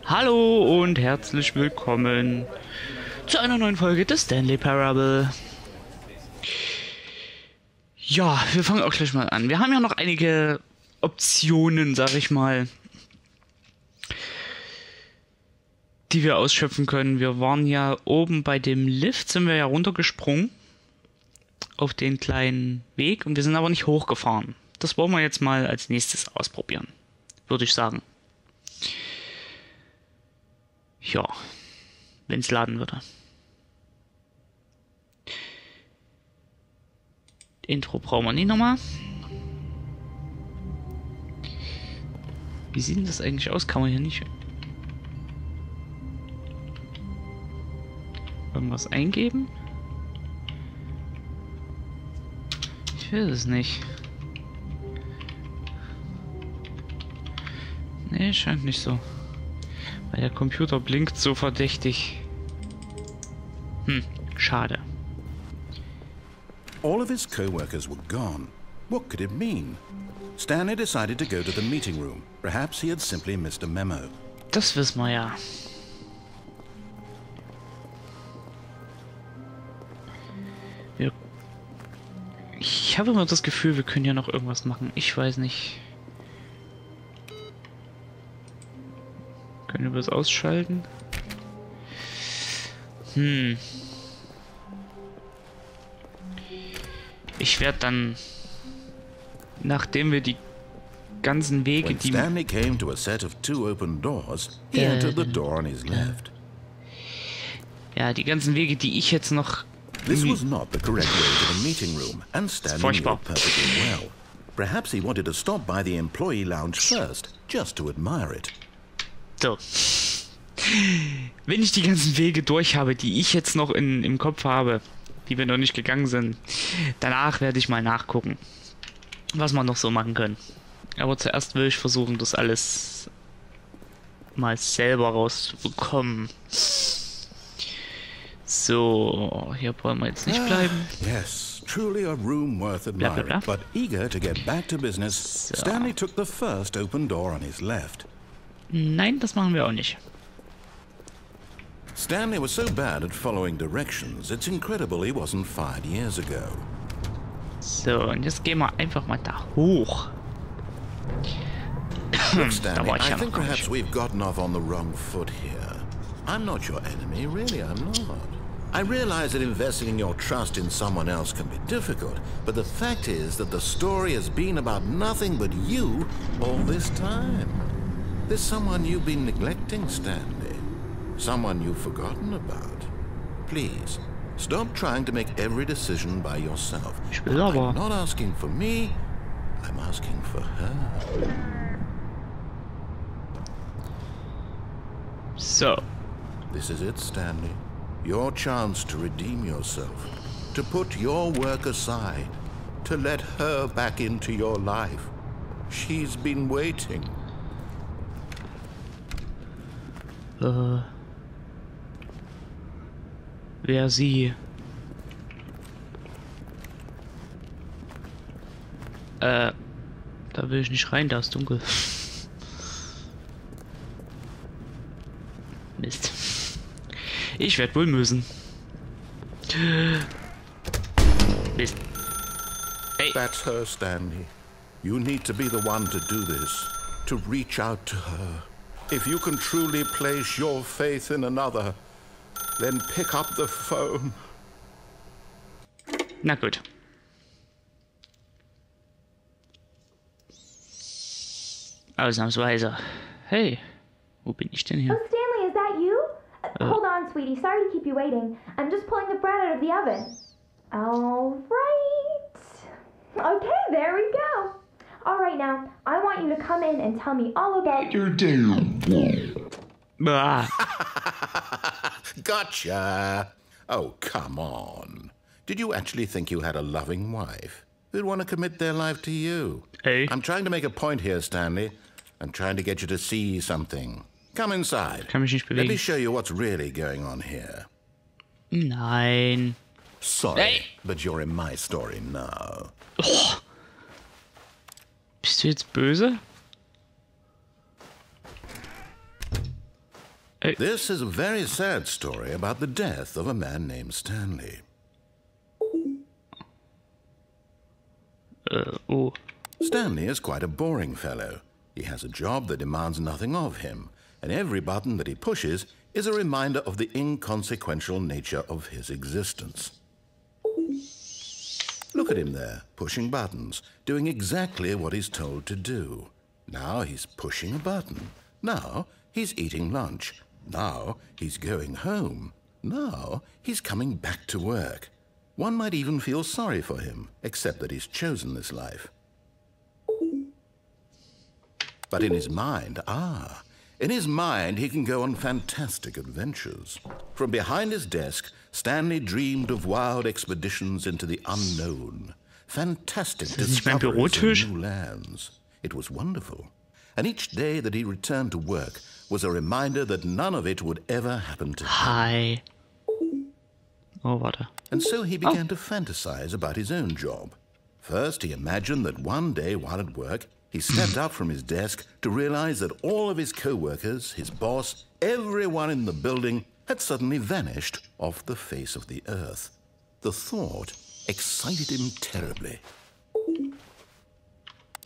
Hallo und herzlich willkommen zu einer neuen Folge des Stanley Parable. Ja, wir fangen auch gleich mal an. Wir haben ja noch einige Optionen, sag ich mal, die wir ausschöpfen können. Wir waren ja oben bei dem Lift, sind wir ja runtergesprungen auf den kleinen Weg und wir sind aber nicht hochgefahren. Das wollen wir jetzt mal als nächstes ausprobieren, würde ich sagen. Ja, wenn es laden würde. Intro brauchen wir nicht nochmal. Wie sieht denn das eigentlich aus? Kann man hier nicht irgendwas eingeben? Ich will es nicht. Nee, scheint nicht so. Weil der Computer blinkt so verdächtig. Schade. All of his co-workers were gone. What could it mean? Stanley decided to go to the meeting room. Perhaps he had simply missed a memo. Das wissen wir ja. Ich habe immer das Gefühl, wir können ja noch irgendwas machen. Ich weiß nicht. Können wir das ausschalten? Ich werde dann, nachdem wir die ganzen Wege, When Stanley came to a set of two open doors, he entered the door on his left. Ja, die ganzen Wege, die ich jetzt noch... This was not the correct way to the meeting room, and Stanley knew it perfectly well. Perhaps he wanted to stop by the employee lounge first, just to admire it. So. Wenn ich die ganzen Wege durch habe, die ich jetzt noch im Kopf habe, die wir noch nicht gegangen sind, danach werde ich mal nachgucken, was wir noch so machen können. Aber zuerst will ich versuchen, das alles mal selber rauszubekommen. So, hier wollen wir jetzt nicht bleiben. Yes, truly a room worth admiring, but eager to get back to business, Stanley took the first open door on his left. Nein, das machen wir auch nicht. Stanley was so bad at following directions, it's incredible he wasn't fired years ago. So, und jetzt gehen wir einfach mal da hoch. Look, Stanley, I think perhaps we've gotten off on the wrong foot here. I'm not your enemy, really, I'm not. I realize that investing in your trust in someone else can be difficult, but the fact is that the story has been about nothing but you all this time. There's someone you've been neglecting, Stanley. Someone you've forgotten about. Please, stop trying to make every decision by yourself. I'm not asking for me, I'm asking for her. So. This is it, Stanley. Your chance to redeem yourself. To put your work aside. To let her back into your life. She's been waiting. Wer sie? Da will ich nicht rein, da ist dunkel. Mist. Ich werde wohl müssen. Mist. Hey. That's her, Stanley. You need to be the one to do this. To reach out to her. If you can truly place your faith in another, then pick up the phone. Na gut. Ausnahmsweise. Hey, wo bin ich denn hier? Oh, Stanley, is that you? Hold on, sweetie. Sorry to keep you waiting. I'm just pulling the bread out of the oven. All right. Okay, there we go. All right, now, I want you to come in and tell me all about your day. Gotcha. Oh, come on. Did you actually think you had a loving wife who'd want to commit their life to you? Hey. I'm trying to make a point here, Stanley. I'm trying to get you to see something. Come inside. Kann mich nicht bewegen. Let me show you what's really going on here. Nein. Sorry, hey. But you're in my story now. Oh. Bist du jetzt böse? Hey. This is a very sad story about the death of a man named Stanley. Oh. Stanley is quite a boring fellow. He has a job that demands nothing of him, and every button that he pushes is a reminder of the inconsequential nature of his existence. Look at him there, pushing buttons, doing exactly what he's told to do. Now he's pushing a button. Now he's eating lunch. Now he's going home. Now he's coming back to work. One might even feel sorry for him, except that he's chosen this life. But in his mind, in his mind he can go on fantastic adventures. From behind his desk, Stanley dreamed of wild expeditions into the unknown. Fantastic discoveries of new lands. It was wonderful. And each day that he returned to work was a reminder that none of it would ever happen to him. Hi. Oh, warte. And so he began to fantasize about his own job. First, he imagined that one day while at work, he stepped up from his desk to realize that all of his co-workers, his boss, everyone in the building had suddenly vanished off the face of the earth. The thought excited him terribly.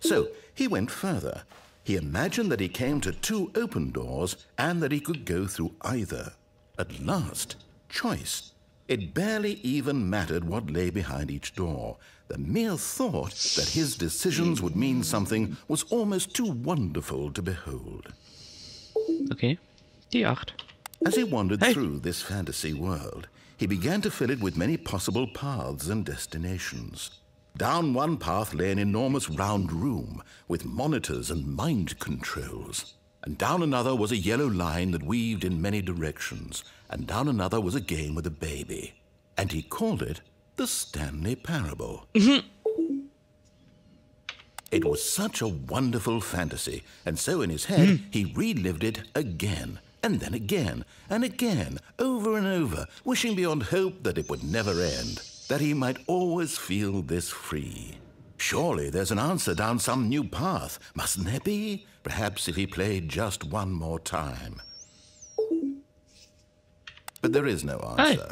So he went further. He imagined that he came to 2 open doors and that he could go through either. At last, choice. It barely even mattered what lay behind each door. The mere thought that his decisions would mean something was almost too wonderful to behold. Okay, die 8. As he wandered through this fantasy world, he began to fill it with many possible paths and destinations. Down one path lay an enormous round room with monitors and mind controls. And down another was a yellow line that weaved in many directions. And down another was a game with a baby. And he called it the Stanley Parable. It was such a wonderful fantasy, and so in his head he relived it again, and then again, and again, over and over, wishing beyond hope that it would never end, that he might always feel this free. Surely there's an answer down some new path, mustn't there be? Perhaps if he played just one more time. But there is no answer.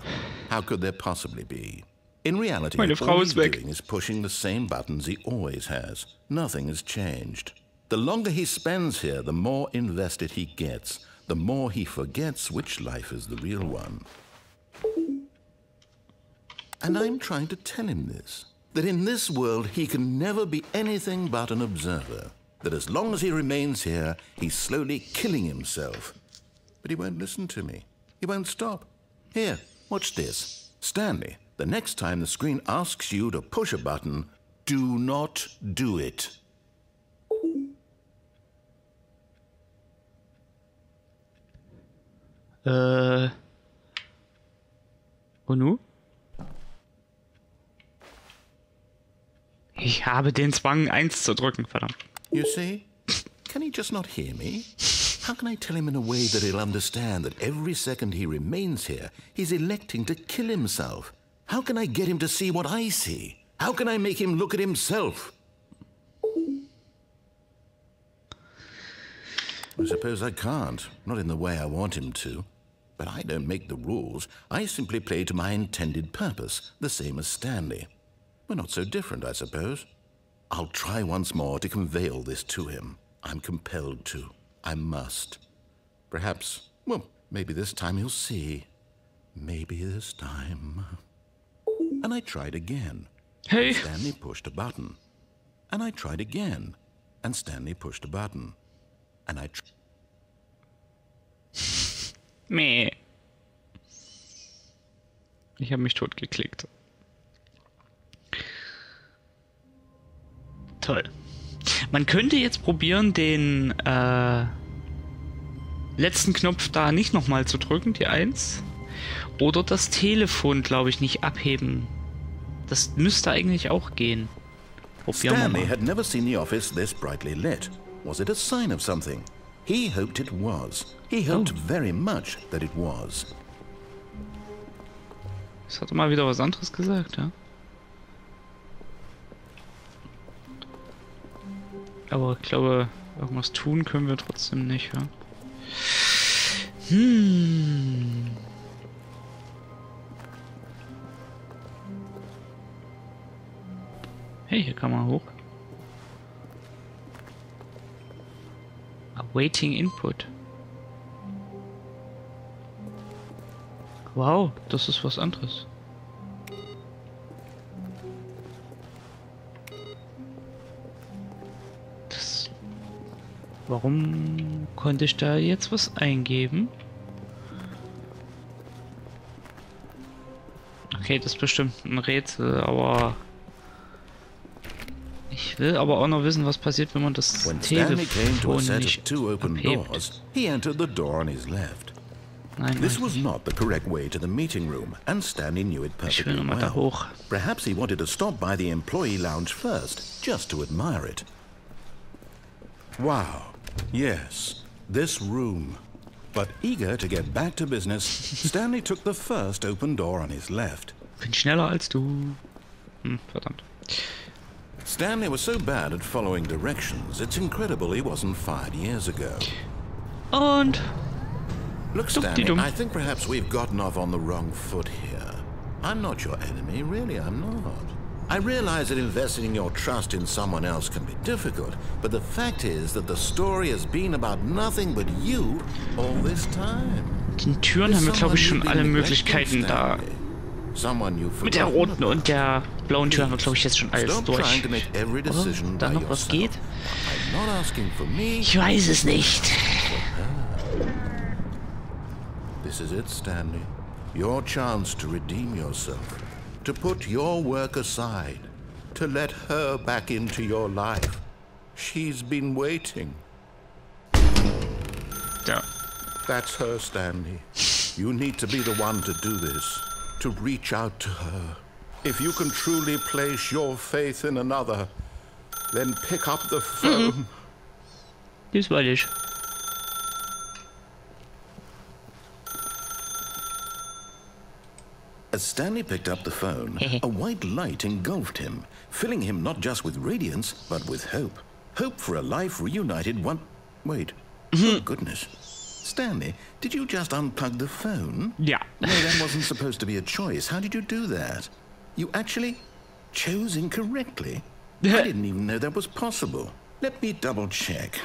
How could there possibly be? In reality, all he's doing is pushing the same buttons he always has. Nothing has changed. The longer he spends here, the more invested he gets, the more he forgets which life is the real one. And I'm trying to tell him this, that in this world he can never be anything but an observer, that as long as he remains here, he's slowly killing himself. But he won't listen to me. He won't stop. Here, watch this. Stanley, the next time the screen asks you to push a button, do not do it. Und nu? Ich habe den Zwang, 1 zu drücken, verdammt. You see? Can he just not hear me? How can I tell him in a way that he'll understand that every second he remains here, he's electing to kill himself? How can I get him to see what I see? How can I make him look at himself? I suppose I can't, not in the way I want him to. But I don't make the rules. I simply play to my intended purpose, the same as Stanley. We're not so different, I suppose. I'll try once more to convey all this to him. I'm compelled to. I must. Perhaps, well, maybe this time he'll see. Maybe this time. And I tried again. Hey. Stanley pushed a button. And I tried again. And Stanley pushed a button. And I Meh. Ich habe mich totgeklickt. Toll. Man könnte jetzt probieren, den letzten Knopf da nicht nochmal zu drücken, die 1. Oder das Telefon, glaube ich, nicht abheben. Das müsste eigentlich auch gehen. Probieren wir Stanley mal. had never seen the office this brightly lit. Was it a sign of something? He hoped it was. He hoped very much that it was. Das hat er mal wieder was anderes gesagt, ja. Aber ich glaube, irgendwas tun können wir trotzdem nicht, ja. Hey, hier kann man hoch. Awaiting Input. Wow, das ist was anderes. Warum konnte ich da jetzt was eingeben? Okay, das ist bestimmt ein Rätsel, aber ich will aber auch noch wissen, was passiert, wenn man das Telefon nicht abhebt. He entered the door on his left. This was not the correct way to the meeting room, and Stanley knew it perfectly well. Perhaps he wanted to stop by the employee lounge first, just to admire it. Wow. Yes, this room. But eager to get back to business, Stanley took the first open door on his left. Bin schneller als du. Verdammt. Stanley was so bad at following directions, it's incredible he wasn't fired years ago. Und... Look, Stanley, I think perhaps we've gotten off on the wrong foot here. I'm not your enemy, really, I'm not. I realize that investing your trust in someone else can be difficult, but the fact is that the story has been about nothing but you all this time. Die Türen haben wir, glaube ich, schon alle Möglichkeiten da. Mit der roten und der blauen Tür haben wir, glaube ich, jetzt schon alles durch. Oder? Da noch was geht? Ich weiß es nicht. This is it, Stanley. Your chance to redeem yourself. To put your work aside. To let her back into your life. She's been waiting. Ja. That's her, Stanley. You need to be the one to do this. To reach out to her. If you can truly place your faith in another, then pick up the phone. Das war ich. As Stanley picked up the phone, a white light engulfed him, filling him not just with radiance, but with hope. Hope for a life reunited one... Wait. Oh, goodness. Stanley, did you just unplug the phone? Yeah. No, that wasn't supposed to be a choice. How did you do that? You actually chose incorrectly? I didn't even know that was possible. Let me double check.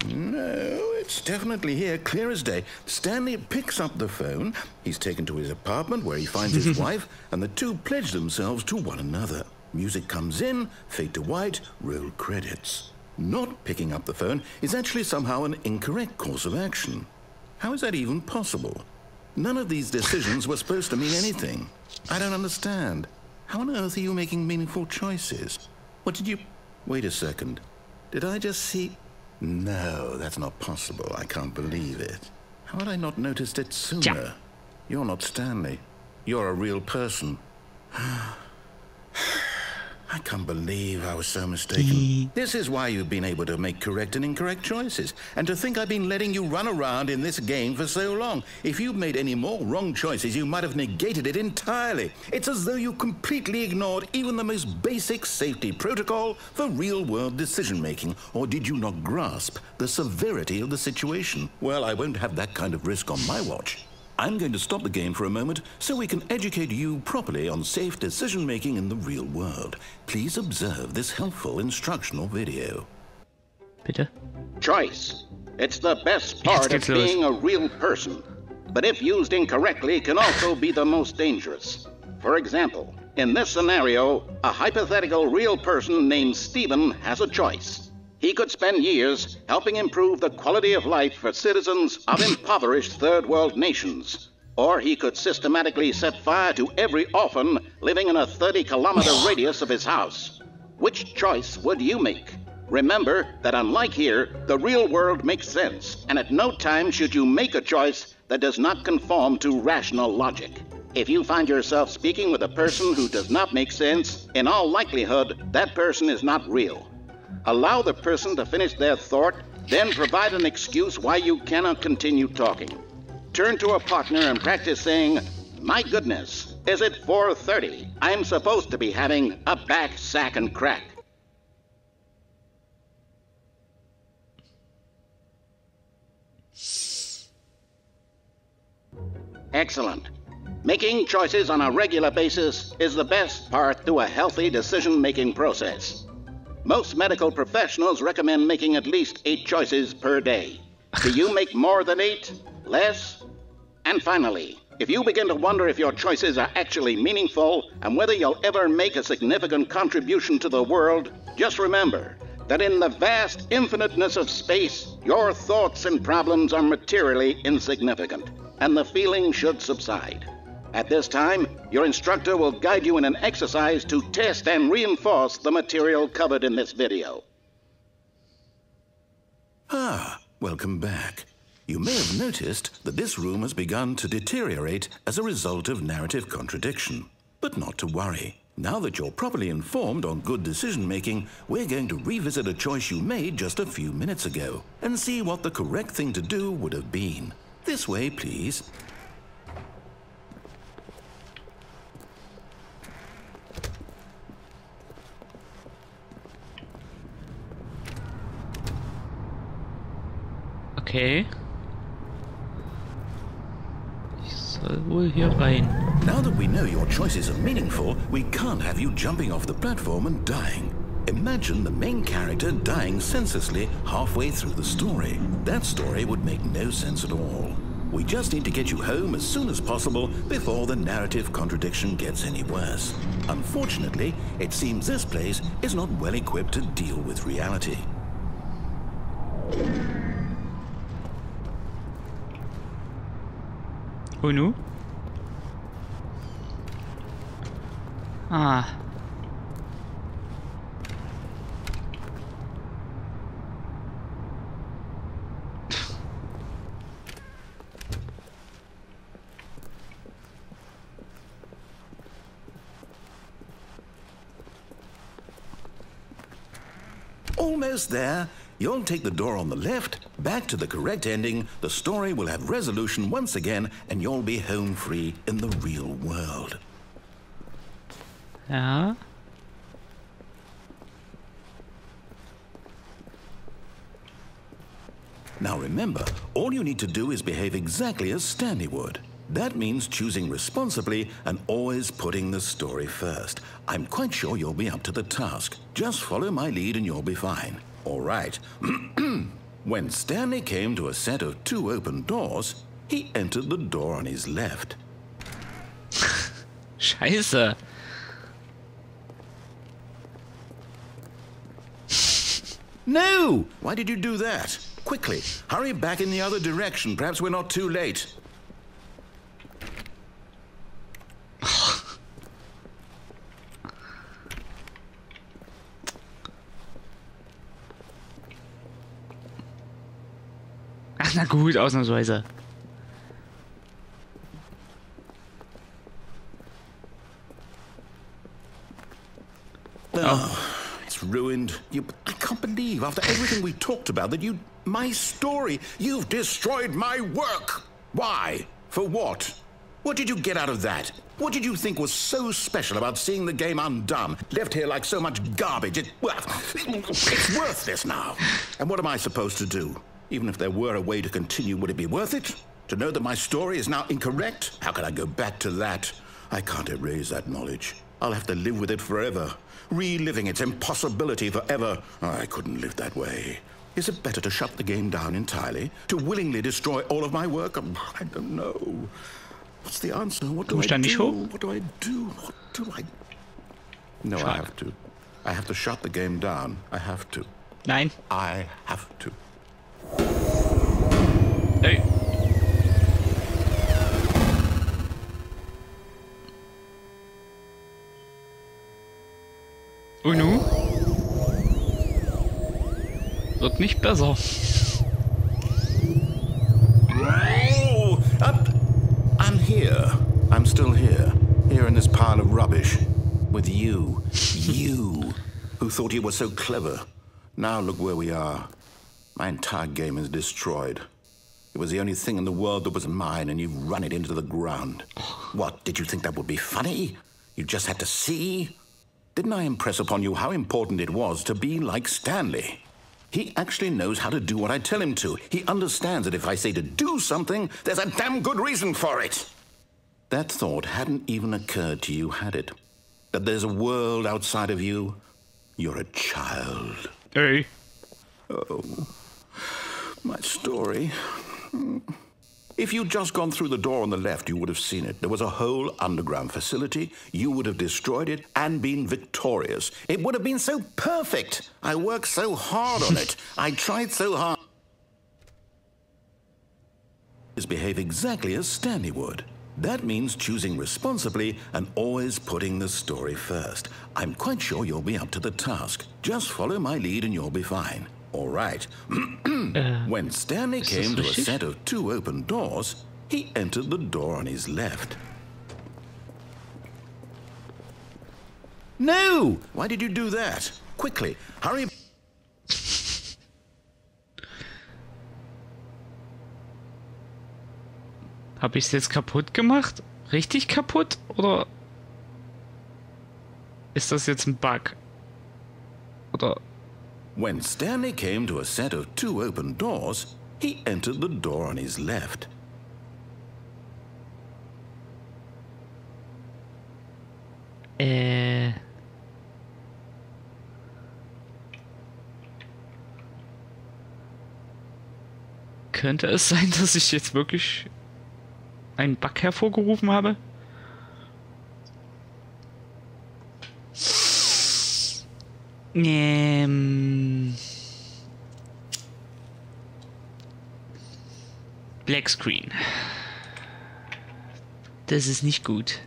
No, it's definitely here, clear as day. Stanley picks up the phone. He's taken to his apartment where he finds his wife, and the two pledge themselves to one another. Music comes in, fade to white, roll credits. Not picking up the phone is actually somehow an incorrect course of action. How is that even possible? None of these decisions were supposed to mean anything. I don't understand. How on earth are you making meaningful choices? What did you... Wait a second. Did I just see... No, that's not possible. I can't believe it. How had I not noticed it sooner? Yeah. You're not Stanley. You're a real person. I can't believe I was so mistaken. This is why you've been able to make correct and incorrect choices. And to think I've been letting you run around in this game for so long. If you'd made any more wrong choices, you might have negated it entirely. It's as though you completely ignored even the most basic safety protocol for real-world decision-making. Or did you not grasp the severity of the situation? Well, I won't have that kind of risk on my watch. I'm going to stop the game for a moment so we can educate you properly on safe decision-making in the real world. Please observe this helpful instructional video. Bitte? Choice. It's the best part of being a real person. But if used incorrectly, can also be the most dangerous. For example, in this scenario, a hypothetical real person named Stephen has a choice. He could spend years helping improve the quality of life for citizens of impoverished third world nations. Or he could systematically set fire to every orphan living in a 30-kilometer radius of his house. Which choice would you make? Remember that unlike here, the real world makes sense, and at no time should you make a choice that does not conform to rational logic. If you find yourself speaking with a person who does not make sense, in all likelihood, that person is not real. Allow the person to finish their thought, then provide an excuse why you cannot continue talking. Turn to a partner and practice saying, "My goodness, is it 4:30? I'm supposed to be having a back, sack, and crack." Excellent. Making choices on a regular basis is the best part to a healthy decision-making process. Most medical professionals recommend making at least 8 choices per day. Do you make more than 8? Less? And finally, if you begin to wonder if your choices are actually meaningful and whether you'll ever make a significant contribution to the world, just remember that in the vast infiniteness of space, your thoughts and problems are materially insignificant, and the feeling should subside. At this time, your instructor will guide you in an exercise to test and reinforce the material covered in this video. Welcome back. You may have noticed that this room has begun to deteriorate as a result of narrative contradiction. But not to worry. Now that you're properly informed on good decision-making, we're going to revisit a choice you made just a few minutes ago and see what the correct thing to do would have been. This way, please. Okay. Ich soll wohl hier rein. Now that we know your choices are meaningful, we can't have you jumping off the platform and dying. Imagine the main character dying senselessly halfway through the story. That story would make no sense at all. We just need to get you home as soon as possible before the narrative contradiction gets any worse. Unfortunately, it seems this place is not well equipped to deal with reality. Und nu? Ah. Almost there. You'll take the door on the left, back to the correct ending, the story will have resolution once again, and you'll be home free in the real world. Ja. Now remember, all you need to do is behave exactly as Stanley would. That means choosing responsibly and always putting the story first. I'm quite sure you'll be up to the task. Just follow my lead and you'll be fine. All right. When Stanley came to a set of 2 open doors, he entered the door on his left. Scheiße. No! Why did you do that? Quickly, hurry back in the other direction. Perhaps we're not too late. Ach, na gut, ausnahmsweise. Oh, it's ruined. I can't believe, after everything we talked about, that you... My story! You've destroyed my work! Why? For what? What did you get out of that? What did you think was so special about seeing the game undone? Left here like so much garbage. It's worthless now. And what am I supposed to do? Even if there were a way to continue, would it be worth it? To know that my story is now incorrect? How can I go back to that? I can't erase that knowledge. I'll have to live with it forever. Reliving its impossibility forever. I couldn't live that way. Is it better to shut the game down entirely? To willingly destroy all of my work? I don't know. What's the answer? What do I do? What do I do? What do I... No, I have to. I have to shut the game down. I have to. Nein. I have to. Hey. Und nu? Wird nicht besser. Oh, I'm here. I'm still here. Here in this pile of rubbish. With you. You. Who thought you were so clever. Now look where we are. My entire game is destroyed. It was the only thing in the world that was mine, and you've run it into the ground. What, did you think that would be funny? You just had to see? Didn't I impress upon you how important it was to be like Stanley? He actually knows how to do what I tell him to. He understands that if I say to do something, there's a damn good reason for it. That thought hadn't even occurred to you, had it? That there's a world outside of you? You're a child. Hey. Oh, my story. If you'd just gone through the door on the left, you would have seen it. There was a whole underground facility. You would have destroyed it and been victorious. It would have been so perfect. I worked so hard on it. I tried so hard. Behave exactly as Stanley would. That means choosing responsibly and always putting the story first. I'm quite sure you'll be up to the task. Just follow my lead and you'll be fine. All right. When Stanley came to a set of 2 open doors, he entered the door on his left. No! Why did you do that? Quickly, hurry. Habe ich es jetzt kaputt gemacht? Richtig kaputt? Oder ist das jetzt ein Bug? Oder... When Stanley came to a set of 2 open doors, he entered the door on his left. Könnte es sein, dass ich jetzt wirklich einen Bug hervorgerufen habe? Black Screen. Das ist nicht gut.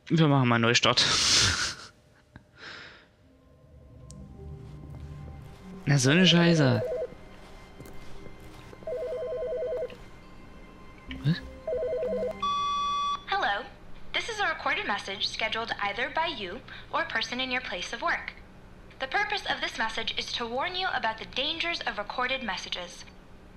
Wir machen mal einen Neustart. Na, so eine Scheiße. Was? Hello. This is a recorded message scheduled either by you or a person in your place of work. The purpose of this message is to warn you about the dangers of recorded messages.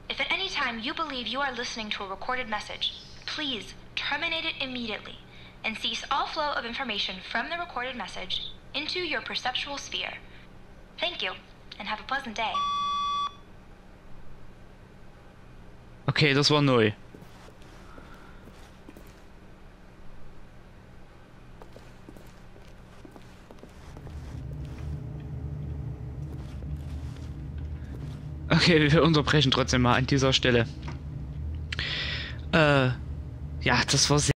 If at any time you believe you are listening to a recorded message, please terminate it immediately and cease all flow of information from the recorded message into your perceptual sphere. Thank you, and have a pleasant day. Okay, das war neu. Okay, wir unterbrechen trotzdem mal an dieser Stelle. Ja, das war sehr